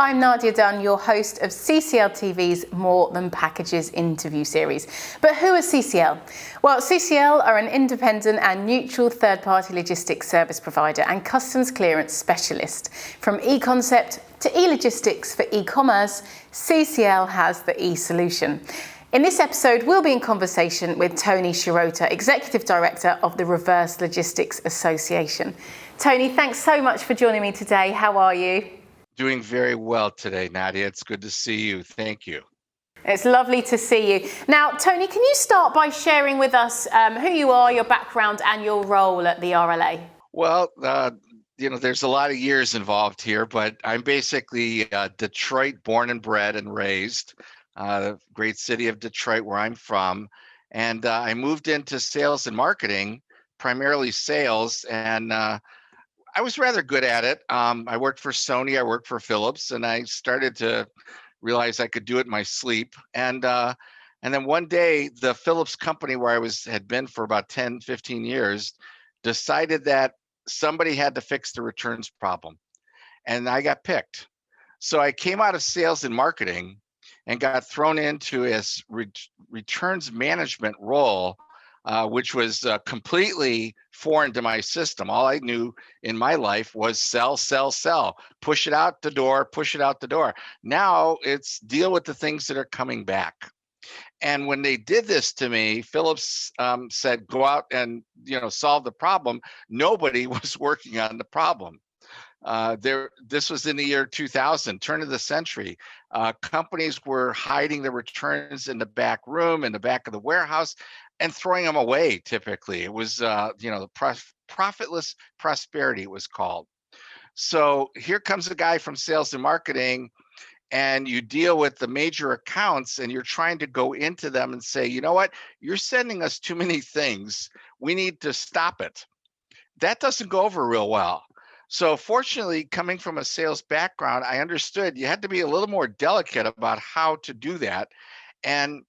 I'm Nadia Dunn, your host of CCL TV's More Than Packages interview series. But who are CCL? Well, CCL are an independent and neutral third-party logistics service provider and customs clearance specialist. From e-concept to e-logistics for e-commerce, CCL has the e-solution. In this episode, we'll be in conversation with Tony Sciarrotta, Executive Director of the Reverse Logistics Association. Tony, thanks so much for joining me today. How are you? Doing very well today, Nadia. It's good to see you. Thank you. It's lovely to see you. Now, Tony, can you start by sharing with us who you are, your background, and your role at the RLA? Well, there's a lot of years involved here, but I'm basically Detroit born and bred and raised, the great city of Detroit where I'm from. And I moved into sales and marketing, primarily sales, and I was rather good at it. I worked for Sony, I worked for Philips, and I started to realize I could do it in my sleep. And then one day, the Philips company where I had been for about 10, 15 years, decided that somebody had to fix the returns problem. And I got picked. So I came out of sales and marketing and got thrown into a returns management role, which was completely foreign to my system. All I knew in my life was sell, sell, sell, push it out the door, push it out the door. Now it's deal with the things that are coming back. And when they did this to me, Philips said, go out and solve the problem. Nobody was working on the problem. This was in the year 2000, turn of the century. Companies were hiding the returns in the back room, in the back of the warehouse, and throwing them away. Typically, it was the profitless prosperity, it was called. So here comes a guy from sales and marketing, and you deal with the major accounts, and you're trying to go into them and say, you know what, you're sending us too many things. We need to stop it. That doesn't go over real well. So fortunately, coming from a sales background, I understood you had to be a little more delicate about how to do that. And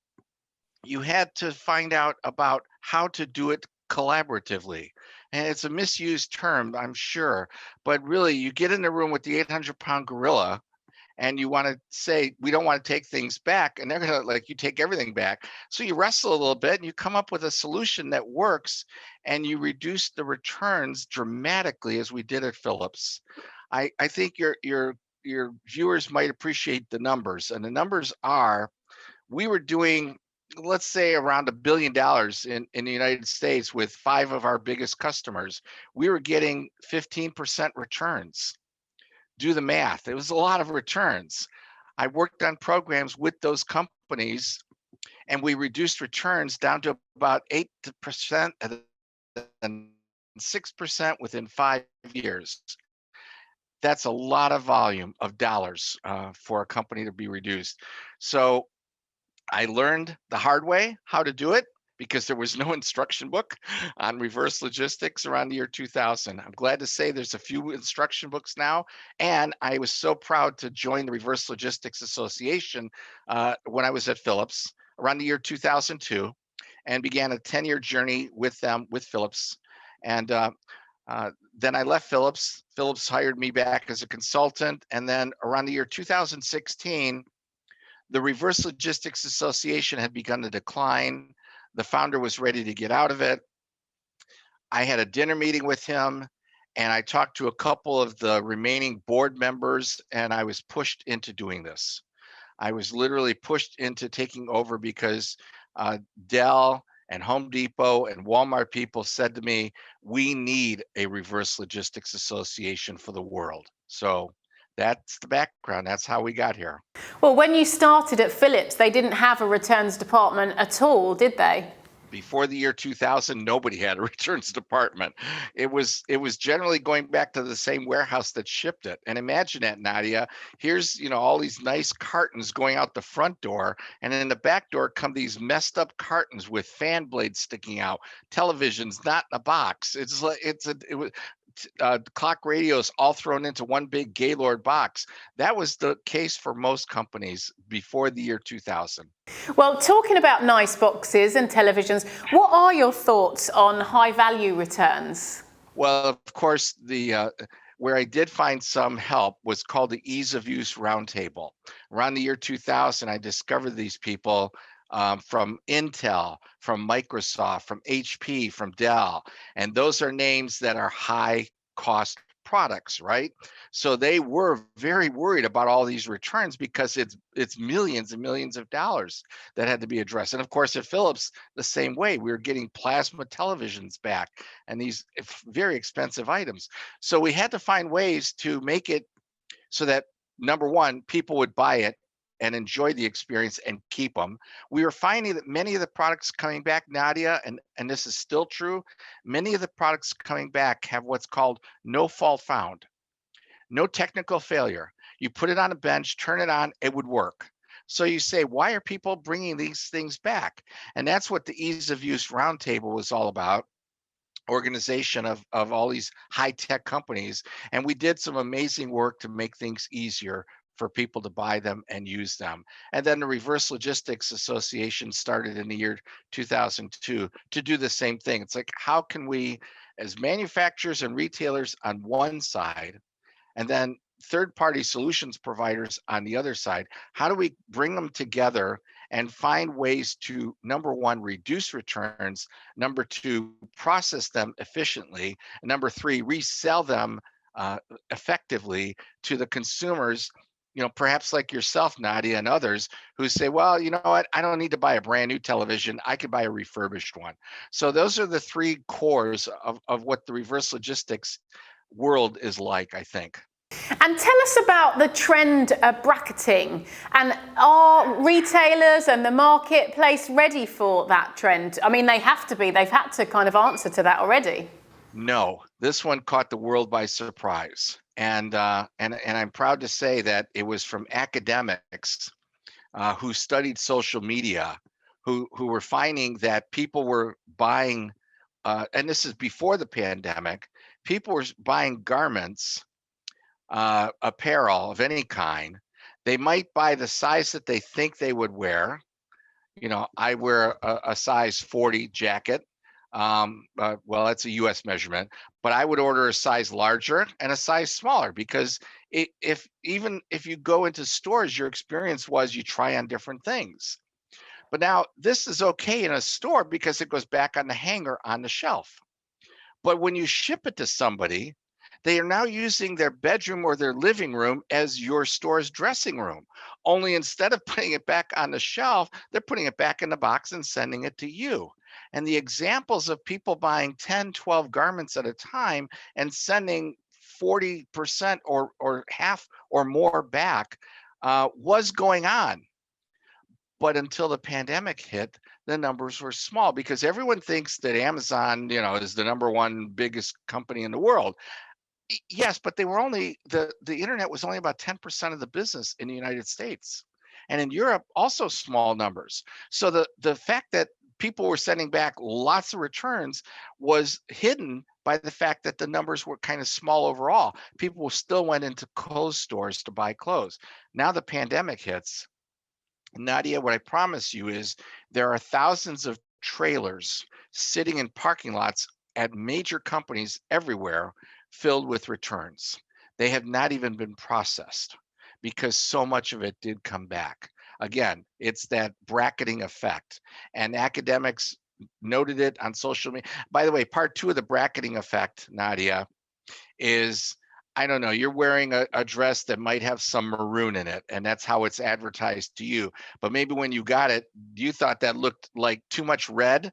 you had to find out about how to do it collaboratively. And it's a misused term, I'm sure, but really you get in the room with the 800-pound gorilla and you want to say, we don't want to take things back. And they're going to you take everything back. So you wrestle a little bit and you come up with a solution that works, and you reduce the returns dramatically, as we did at Philips. I think your viewers might appreciate the numbers. And the numbers are, we were doing, let's say, around $1 billion in the United States with 5 of our biggest customers. We were getting 15% returns. Do the math. It was a lot of returns. I worked on programs with those companies, and we reduced returns down to about 8% and 6% within 5 years. That's a lot of volume of dollars for a company to be reduced. So I learned the hard way how to do it, because there was no instruction book on reverse logistics around the year 2000. I'm glad to say there's a few instruction books now, and I was so proud to join the Reverse Logistics Association when I was at Philips around the year 2002, and began a 10-year journey with them, with Philips. And then I left Philips. Philips hired me back as a consultant, and then around the year 2016, the Reverse Logistics Association had begun to decline. The founder was ready to get out of it. I had a dinner meeting with him, and I talked to a couple of the remaining board members, and I was pushed into doing this. I was literally pushed into taking over because Dell and Home Depot and Walmart people said to me, we need a Reverse Logistics Association for the world. So that's the background. That's how we got here. Well, when you started at Philips, they didn't have a returns department at all, did they? Before the year 2000, nobody had a returns department. It was generally going back to the same warehouse that shipped it. And imagine that, Nadia. Here's all these nice cartons going out the front door, and in the back door come these messed up cartons with fan blades sticking out, televisions not in a box. It was clock radios all thrown into one big Gaylord box. That was the case for most companies before the year 2000. Well, talking about nice boxes and televisions, what are your thoughts on high value returns? Well, of course, where I did find some help was called the Ease of Use Roundtable. Around the year 2000, I discovered these people from Intel, from Microsoft, from HP, from Dell, and those are names that are high cost products, right? So they were very worried about all these returns because it's millions and millions of dollars that had to be addressed. And of course, at Philips, the same way, we were getting plasma televisions back and these very expensive items. So we had to find ways to make it so that, number one, people would buy it and enjoy the experience and keep them. We were finding that many of the products coming back, Nadia, and this is still true, many of the products coming back have what's called no fault found, no technical failure. You put it on a bench, turn it on, it would work. So you say, why are people bringing these things back? And that's what the Ease of Use Roundtable was all about. Organization of all these high-tech companies, and we did some amazing work to make things easier for people to buy them and use them. And then the Reverse Logistics Association started in the year 2002 to do the same thing. It's like, how can we, as manufacturers and retailers on one side, and then third-party solutions providers on the other side, how do we bring them together and find ways to, number one, reduce returns, number two, process them efficiently, and number three, resell them effectively to the consumers, perhaps like yourself, Nadia, and others who say, well, you know what, I don't need to buy a brand new television, I could buy a refurbished one. So those are the three cores of what the reverse logistics world is like, I think. And tell us about the trend of bracketing, and are retailers and the marketplace ready for that trend? I mean, they have to be. They've had to kind of answer to that already. No, this one caught the world by surprise, and I'm proud to say that it was from academics who studied social media, who were finding that people were buying, and this is before the pandemic, people were buying garments, apparel of any kind. They might buy the size that they think they would wear. I wear a size 40 jacket. Well, that's a US measurement, but I would order a size larger and a size smaller because if you go into stores, your experience was you try on different things. But now this is okay in a store because it goes back on the hanger on the shelf. But when you ship it to somebody, they are now using their bedroom or their living room as your store's dressing room. Only instead of putting it back on the shelf, they're putting it back in the box and sending it to you. And the examples of people buying 10, 12 garments at a time and sending 40% or half or more back was going on. But until the pandemic hit, the numbers were small because everyone thinks that Amazon, is the number one biggest company in the world. Yes, but they were only the internet was only about 10% of the business in the United States, and in Europe also small numbers. So the fact that people were sending back lots of returns was hidden by the fact that the numbers were kind of small overall. People still went into clothes stores to buy clothes. Now the pandemic hits. Nadia, what I promise you is there are thousands of trailers sitting in parking lots at major companies everywhere filled with returns. They have not even been processed because so much of it did come back. Again, it's that bracketing effect. And academics noted it on social media. By the way, part two of the bracketing effect, Nadia, is, I don't know, you're wearing a dress that might have some maroon in it, and that's how it's advertised to you. But maybe when you got it, you thought that looked like too much red.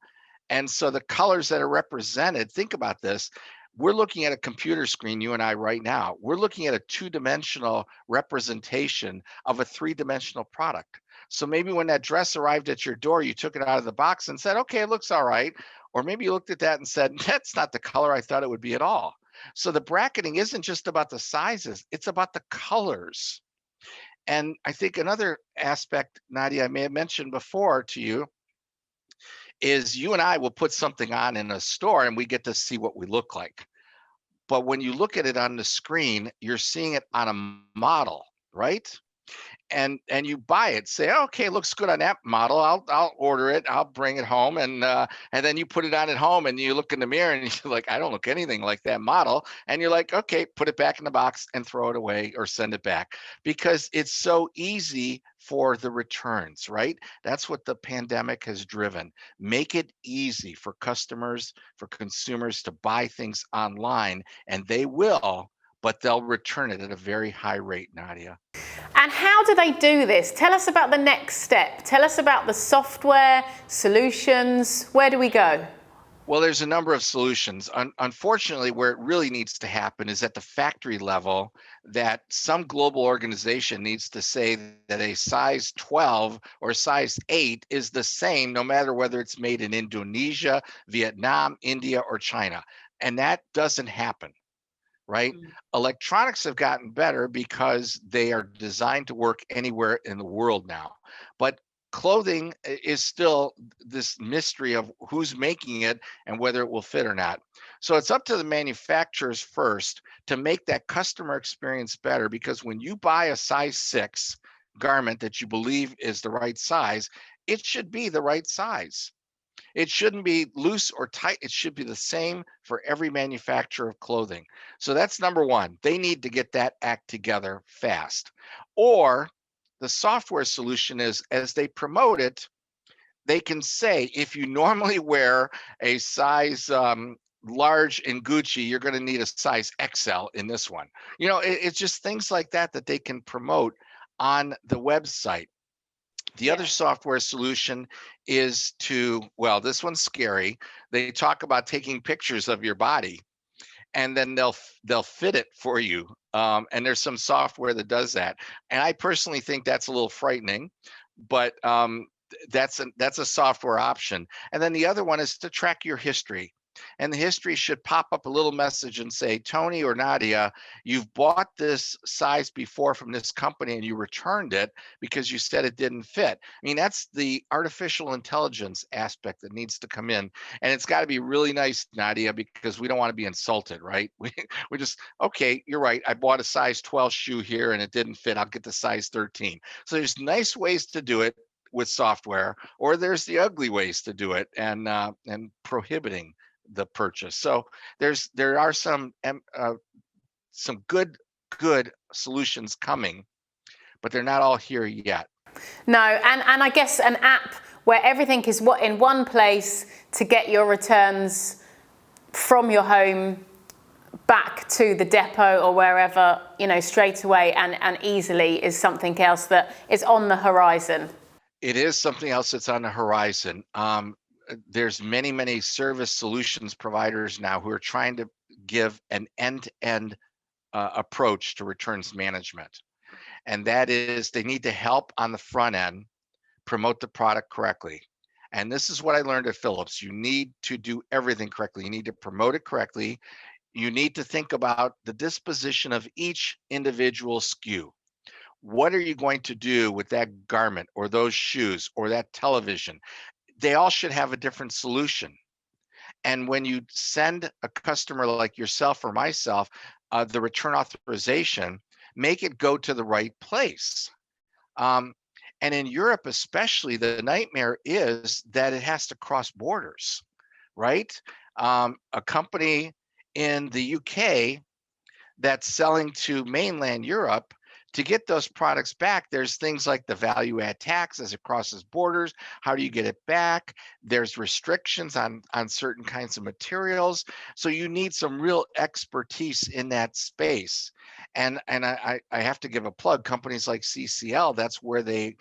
And so the colors that are represented, think about this. We're looking at a computer screen, you and I right now. We're looking at a two-dimensional representation of a three-dimensional product. So maybe when that dress arrived at your door, you took it out of the box and said, okay, it looks all right. Or maybe you looked at that and said, that's not the color I thought it would be at all. So the bracketing isn't just about the sizes, it's about the colors. And I think another aspect, Nadia, I may have mentioned before to you, is you and I will put something on in a store and we get to see what we look like. But when you look at it on the screen, you're seeing it on a model, right? and you buy it, say, okay, looks good on that model, I'll order it, I'll bring it home, and then you put it on at home and you look in the mirror and you're like, I don't look anything like that model, and you're like, okay, put it back in the box and throw it away or send it back, because it's so easy for the returns, right? That's what the pandemic has driven. Make it easy for customers, for consumers to buy things online, and they will, but they'll return it at a very high rate, Nadia. And how do they do this? Tell us about the next step. Tell us about the software, solutions. Where do we go? Well, there's a number of solutions. Unfortunately, where it really needs to happen is at the factory level, that some global organization needs to say that a size 12 or size 8 is the same, no matter whether it's made in Indonesia, Vietnam, India, or China. And that doesn't happen, right? Electronics have gotten better because they are designed to work anywhere in the world now. But clothing is still this mystery of who's making it and whether it will fit or not. So it's up to the manufacturers first to make that customer experience better, because when you buy a size 6 garment that you believe is the right size, it should be the right size. It shouldn't be loose or tight. It should be the same for every manufacturer of clothing. So that's number one. They need to get that act together fast. Or the software solution is, as they promote it, they can say, if you normally wear a size large in Gucci, you're going to need a size XL in this one. It's just things like that that they can promote on the website. The other software solution is well, this one's scary. They talk about taking pictures of your body, and then they'll fit it for you. And there's some software that does that. And I personally think that's a little frightening, but that's a software option. And then the other one is to track your history. And the history should pop up a little message and say, Tony or Nadia, you've bought this size before from this company and you returned it because you said it didn't fit. I mean, that's the artificial intelligence aspect that needs to come in. And it's got to be really nice, Nadia, because we don't want to be insulted, right? We just, okay, you're right. I bought a size 12 shoe here and it didn't fit. I'll get the size 13. So there's nice ways to do it with software, or there's the ugly ways to do it, and prohibiting the purchase. So there are some good solutions coming, but they're not all here yet. No, and I guess an app where everything is in one place to get your returns from your home back to the depot or wherever, straight away and easily, is something else that is on the horizon. It is something else that's on the horizon. There's many service solutions providers now who are trying to give an end-to-end approach to returns management. And that is, they need to help on the front end promote the product correctly. And this is what I learned at Philips. You need to do everything correctly. You need to promote it correctly. You need to think about the disposition of each individual SKU. What are you going to do with that garment or those shoes or that television? They all should have a different solution. And when you send a customer like yourself or myself the return authorization, make it go to the right place. And in Europe, especially, the nightmare is that it has to cross borders, right? A company in the UK that's selling to mainland Europe, to get those products back, there's things like the value add tax as it crosses borders. How do you get it back? There's restrictions on certain kinds of materials. So you need some real expertise in that space. And I have to give a plug. Companies like CCL, that's where they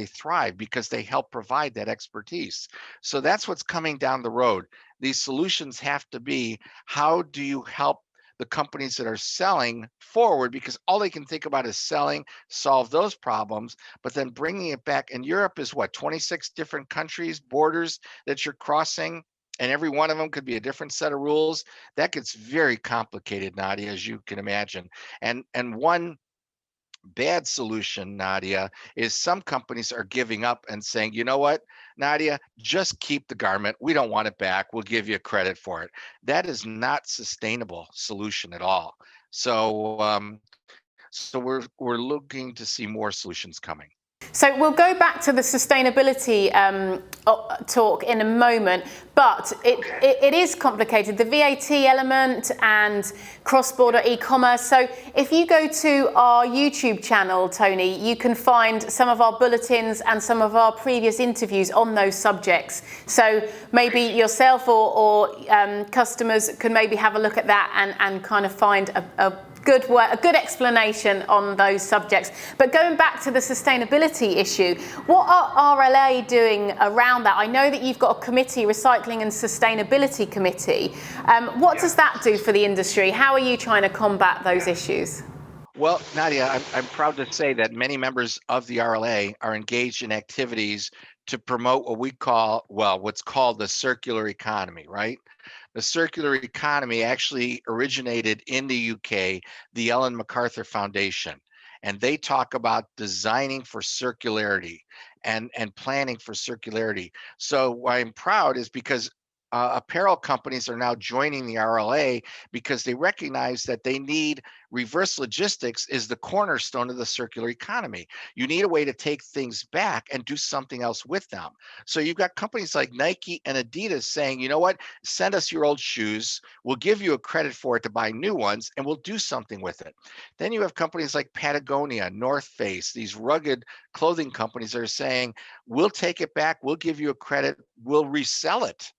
thrive, because they help provide that expertise. So that's what's coming down the road. These solutions have to be, how do you help the companies that are selling forward, because all they can think about is selling, solve those problems, but then bringing it back. And Europe is what, 26 different countries, borders that you're crossing, and every one of them could be a different set of rules. That gets very complicated, Nadia, as you can imagine. And one bad solution, Nadia, is some companies are giving up and saying, you know what, Nadia, just keep the garment. We don't want it back. We'll give you credit for it. That is not sustainable solution at all. So So we're looking to see more solutions coming. So we'll go back to the sustainability talk in a moment, but it is complicated. The VAT element and cross-border e-commerce. So if you go to our YouTube channel, Tony, you can find some of our bulletins and some of our previous interviews on those subjects. So maybe yourself or customers can maybe have a look at that and kind of find a good explanation on those subjects. But going back to the sustainability issue, what are RLA doing around that? I know that you've got a committee, Recycling and Sustainability Committee. What does that do for the industry? How are you trying to combat those issues? Well, Nadia, I'm proud to say that many members of the RLA are engaged in activities to promote what's called the circular economy, right? The circular economy actually originated in the UK, the Ellen MacArthur Foundation, and they talk about designing for circularity and planning for circularity. So why I'm proud is because apparel companies are now joining the RLA because they recognize that they need reverse logistics is the cornerstone of the circular economy. You need a way to take things back and do something else with them. So you've got companies like Nike and Adidas saying, you know what, send us your old shoes. We'll give you a credit for it to buy new ones and we'll do something with it. Then you have companies like Patagonia, North Face, these rugged clothing companies that are saying, we'll take it back, we'll give you a credit, we'll resell it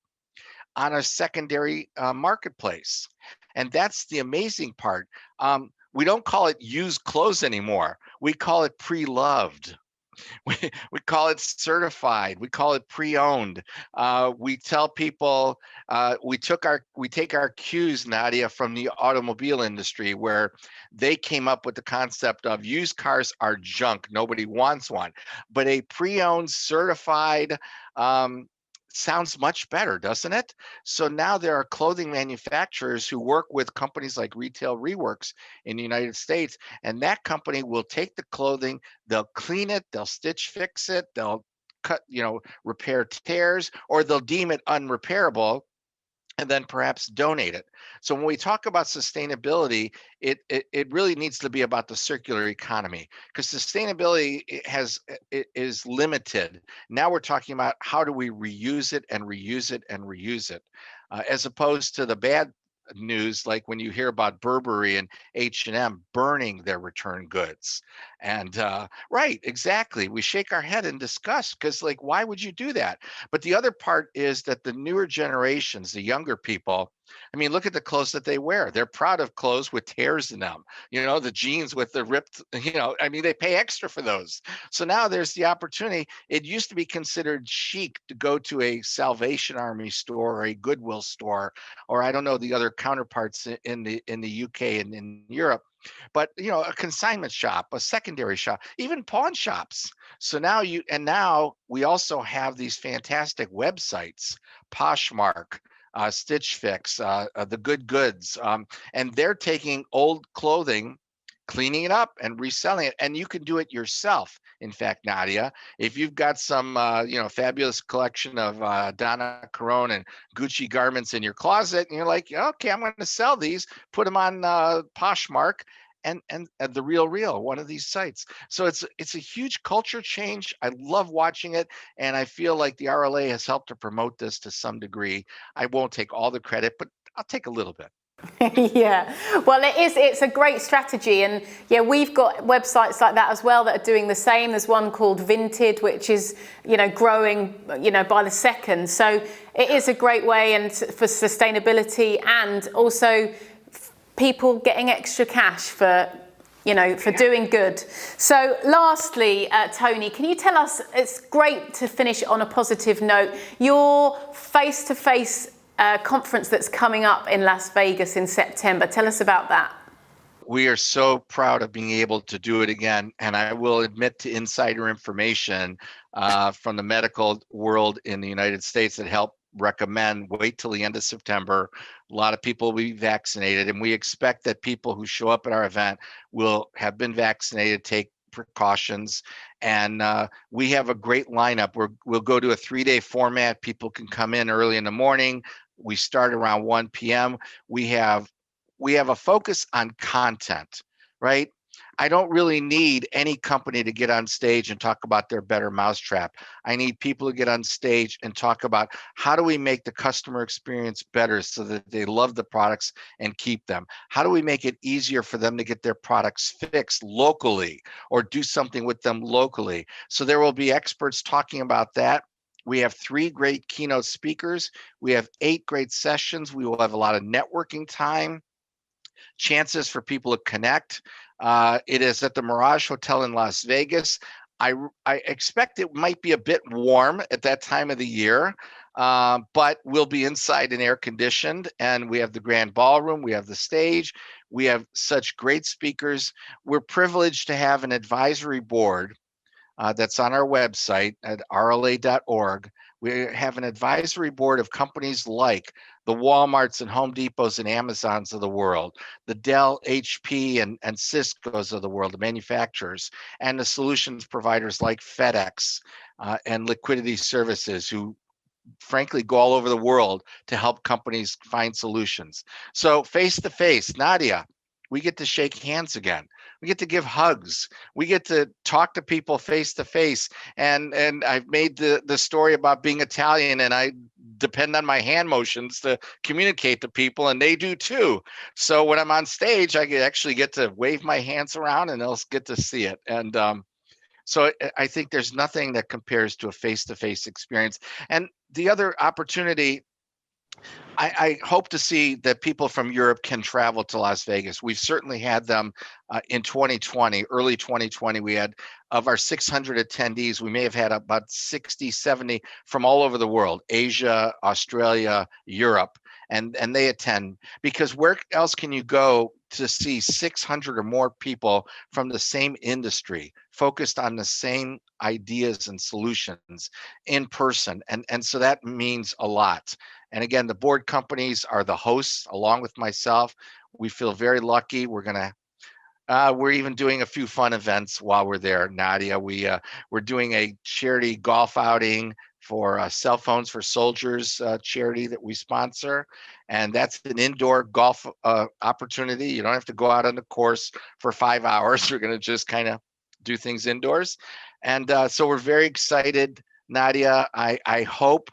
on a secondary marketplace. And that's the amazing part. We don't call it used clothes anymore. We call it pre-loved. We call it certified. We call it pre-owned. We tell people we take our cues, Nadia, from the automobile industry, where they came up with the concept of used cars are junk. Nobody wants one, but a pre-owned, certified. Sounds much better, doesn't it? So now there are clothing manufacturers who work with companies like Retail Reworks in the United States, and that company will take the clothing, they'll clean it, they'll stitch fix it, they'll repair tears, or they'll deem it unrepairable and then perhaps donate it. So when we talk about sustainability, it really needs to be about the circular economy, because sustainability is limited. Now we're talking about how do we reuse it and reuse it and reuse it, as opposed to the bad news, like when you hear about Burberry and H&M burning their return goods. And right, exactly, we shake our head in disgust, because like, why would you do that? But the other part is that the newer generations, the younger people, I mean, look at the clothes that they wear. They're proud of clothes with tears in them. The jeans with the ripped, I mean, they pay extra for those. So now there's the opportunity. It used to be considered chic to go to a Salvation Army store or a Goodwill store, or I don't know the other counterparts in the UK and in Europe. But a consignment shop, a secondary shop, even pawn shops. So now we also have these fantastic websites, Poshmark, Stitch Fix, the Good Goods, and they're taking old clothing, cleaning it up and reselling it. And you can do it yourself. In fact, Nadia, if you've got some, fabulous collection of Donna Karan and Gucci garments in your closet, and you're like, okay, I'm going to sell these, put them on Poshmark and the Real, one of these sites. So it's a huge culture change. I love watching it, and I feel like the RLA has helped to promote this to some degree. I won't take all the credit, but I'll take a little bit. Yeah, well, it's a great strategy, and yeah, we've got websites like that as well that are doing the same. There's one called Vinted, which is growing by the second. So it is a great way and for sustainability, and also people getting extra cash for doing good. So lastly, Tony, can you tell us, it's great to finish on a positive note, your face-to-face conference that's coming up in Las Vegas in September. Tell us about that. We are so proud of being able to do it again. And I will admit to insider information from the medical world in the United States that help recommend wait till the end of September. A lot of people will be vaccinated, and we expect that people who show up at our event will have been vaccinated, take precautions, and we have a great lineup. We'll go to a 3-day format. People can come in early in the morning. We start around 1 p.m. We have a focus on content, right? I don't really need any company to get on stage and talk about their better mousetrap. I need people to get on stage and talk about how do we make the customer experience better so that they love the products and keep them? How do we make it easier for them to get their products fixed locally or do something with them locally? So there will be experts talking about that. We have 3 great keynote speakers. We have 8 great sessions. We will have a lot of networking time, chances for people to connect. It is at the Mirage Hotel in Las Vegas. I expect it might be a bit warm at that time of the year, but we'll be inside and air conditioned. And we have the grand ballroom, we have the stage, we have such great speakers. We're privileged to have an advisory board that's on our website at rla.org. We have an advisory board of companies like the Walmarts and Home Depots and Amazons of the world, the Dell, HP, and Cisco's of the world, the manufacturers, and the solutions providers like FedEx and Liquidity Services, who frankly go all over the world to help companies find solutions. So face to face, Nadia, we get to shake hands again. We get to give hugs. We get to talk to people face to face. And I've made the story about being Italian, and I depend on my hand motions to communicate to people, and they do too. So when I'm on stage, I actually get to wave my hands around, and they'll get to see it. And so I think there's nothing that compares to a face-to-face experience. And the other opportunity, I hope to see that people from Europe can travel to Las Vegas. We've certainly had them in 2020, early 2020. We had, of our 600 attendees, we may have had about 60, 70 from all over the world, Asia, Australia, Europe, and they attend, because where else can you go to see 600 or more people from the same industry focused on the same ideas and solutions in person? And so that means a lot. And again, the board companies are the hosts along with myself. We feel very lucky. We're even doing a few fun events while we're there, Nadia. We're doing a charity golf outing for Cell Phones for Soldiers charity that we sponsor. And that's an indoor golf opportunity. You don't have to go out on the course for 5 hours. We're going to just kind of do things indoors. And so we're very excited, Nadia. I hope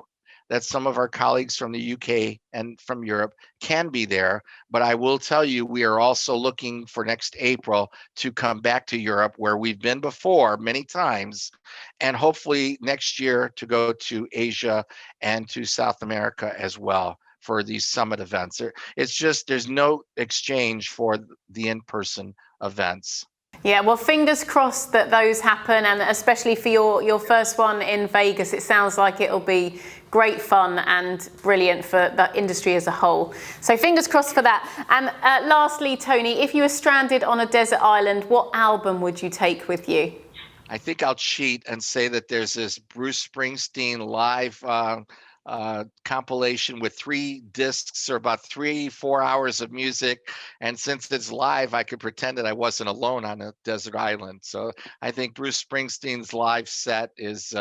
that some of our colleagues from the UK and from Europe can be there. But I will tell you, we are also looking for next April to come back to Europe, where we've been before many times, and hopefully next year to go to Asia and to South America as well for these summit events. It's just, there's no exchange for the in-person events. Yeah, well, fingers crossed that those happen, and especially for your first one in Vegas. It sounds like it'll be great fun and brilliant for the industry as a whole. So fingers crossed for that. And lastly, Tony, if you were stranded on a desert island, what album would you take with you? I think I'll cheat and say that there's this Bruce Springsteen live compilation with 3 discs, or about 3-4 hours of music. And since it's live, I could pretend that I wasn't alone on a desert island. So I think Bruce Springsteen's live set is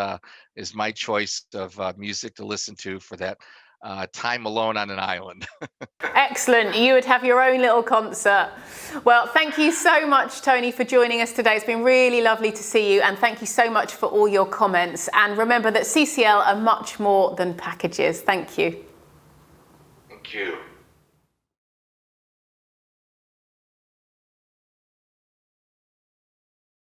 my choice of music to listen to for that time alone on an island. Excellent. You would have your own little concert. Well, thank you so much, Tony, for joining us today. It's been really lovely to see you, and thank you so much for all your comments. And remember that CCL are much more than packages. Thank you. Thank you.